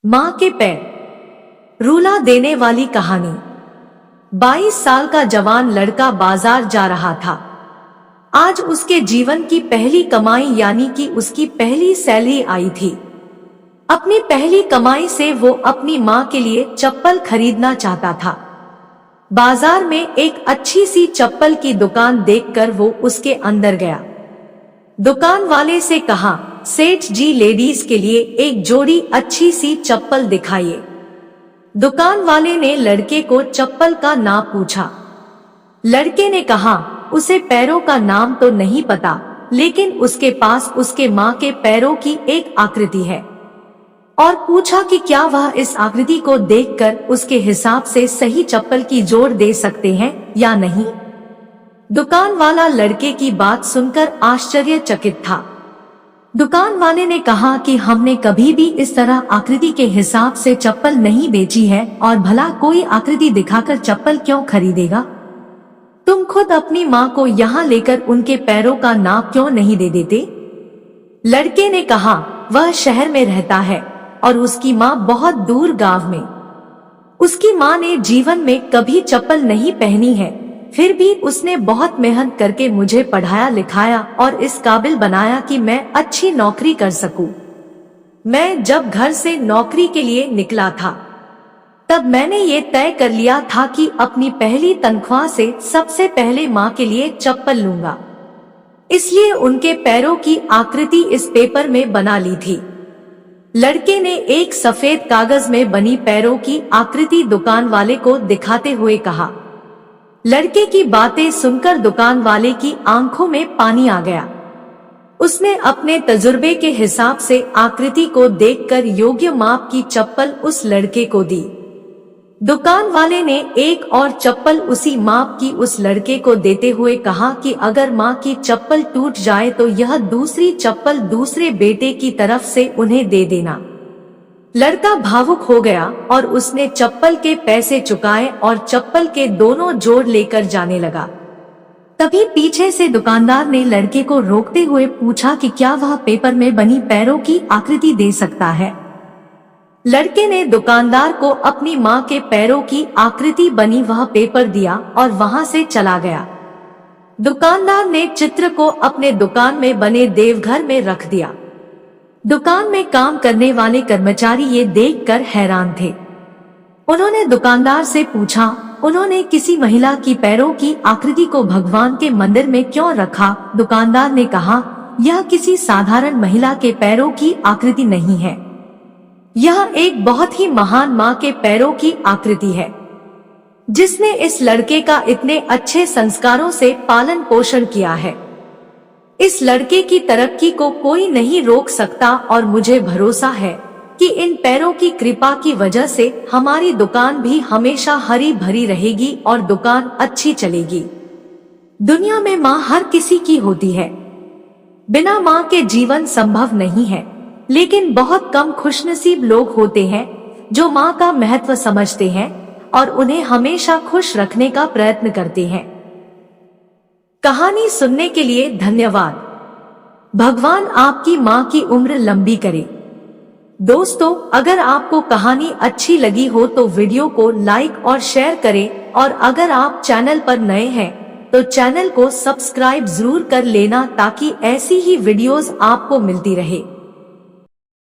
माँ के पैर। रुला देने वाली कहानी। 22 साल का जवान लड़का बाजार जा रहा था। आज उसके जीवन की पहली कमाई यानी कि उसकी पहली सैलरी आई थी। अपनी पहली कमाई से वो अपनी माँ के लिए चप्पल खरीदना चाहता था। बाजार में एक अच्छी सी चप्पल की दुकान देखकर वो उसके अंदर गया। दुकान वाले से कहा, सेठ जी लेडीज के लिए एक जोड़ी अच्छी सी चप्पल दिखाइए। दुकान वाले ने लड़के को चप्पल का नाप पूछा। लड़के ने कहा, उसे पैरों का नाम तो नहीं पता, लेकिन उसके पास उसके माँ के पैरों की एक आकृति है। और पूछा कि क्या वह इस आकृति को देखकर उसके हिसाब से सही चप्पल की जोड़ दे सकते हैं या नहीं। दुकान वाला लड़के की बात सुनकर आश्चर्यचकित था। दुकान वाले ने कहा कि हमने कभी भी इस तरह आकृति के हिसाब से चप्पल नहीं बेची है, और भला कोई आकृति दिखाकर चप्पल क्यों खरीदेगा। तुम खुद अपनी माँ को यहाँ लेकर उनके पैरों का नाप क्यों नहीं दे देते। लड़के ने कहा, वह शहर में रहता है और उसकी माँ बहुत दूर गांव में। उसकी माँ ने जीवन में कभी चप्पल नहीं पहनी है, फिर भी उसने बहुत मेहनत करके मुझे पढ़ाया लिखाया और इस काबिल बनाया कि मैं अच्छी नौकरी कर सकूं। मैं जब घर से नौकरी के लिए निकला था, तब मैंने ये तय कर लिया था कि अपनी पहली तनख्वाह से सबसे पहले माँ के लिए चप्पल लूंगा। इसलिए उनके पैरों की आकृति इस पेपर में बना ली थी। लड़के ने एक सफेद कागज में बनी पैरों की आकृति दुकान वाले को दिखाते हुए कहा। लड़के की बातें सुनकर दुकान वाले की आंखों में पानी आ गया। उसने अपने तजुर्बे के हिसाब से आकृति को देखकर योग्य माप की चप्पल उस लड़के को दी। दुकान वाले ने एक और चप्पल उसी माप की उस लड़के को देते हुए कहा कि अगर माँ की चप्पल टूट जाए तो यह दूसरी चप्पल दूसरे बेटे की तरफ से उन्हें दे देना। लड़का भावुक हो गया और उसने चप्पल के पैसे चुकाए और चप्पल के दोनों जोड़ लेकर जाने लगा। तभी पीछे से दुकानदार ने लड़के को रोकते हुए पूछा कि क्या वह पेपर में बनी पैरों की आकृति दे सकता है। लड़के ने दुकानदार को अपनी माँ के पैरों की आकृति बनी वह पेपर दिया और वहां से चला गया। दुकानदार ने चित्र को अपने दुकान में बने देवघर में रख दिया। दुकान में काम करने वाले कर्मचारी ये देखकर हैरान थे। उन्होंने दुकानदार से पूछा, उन्होंने किसी महिला की पैरों की आकृति को भगवान के मंदिर में क्यों रखा। दुकानदार ने कहा, यह किसी साधारण महिला के पैरों की आकृति नहीं है, यह एक बहुत ही महान माँ के पैरों की आकृति है, जिसने इस लड़के का इतने अच्छे संस्कारों से पालन पोषण किया है। इस लड़के की तरक्की को कोई नहीं रोक सकता और मुझे भरोसा है कि इन पैरों की कृपा की वजह से हमारी दुकान भी हमेशा हरी भरी रहेगी और दुकान अच्छी चलेगी। दुनिया में माँ हर किसी की होती है, बिना माँ के जीवन संभव नहीं है, लेकिन बहुत कम खुशनसीब लोग होते हैं जो माँ का महत्व समझते हैं और उन्हें हमेशा खुश रखने का प्रयत्न करते हैं। कहानी सुनने के लिए धन्यवाद। भगवान आपकी माँ की उम्र लंबी करे। दोस्तों, अगर आपको कहानी अच्छी लगी हो तो वीडियो को लाइक और शेयर करें, और अगर आप चैनल पर नए हैं तो चैनल को सब्सक्राइब जरूर कर लेना ताकि ऐसी ही वीडियोस आपको मिलती रहे।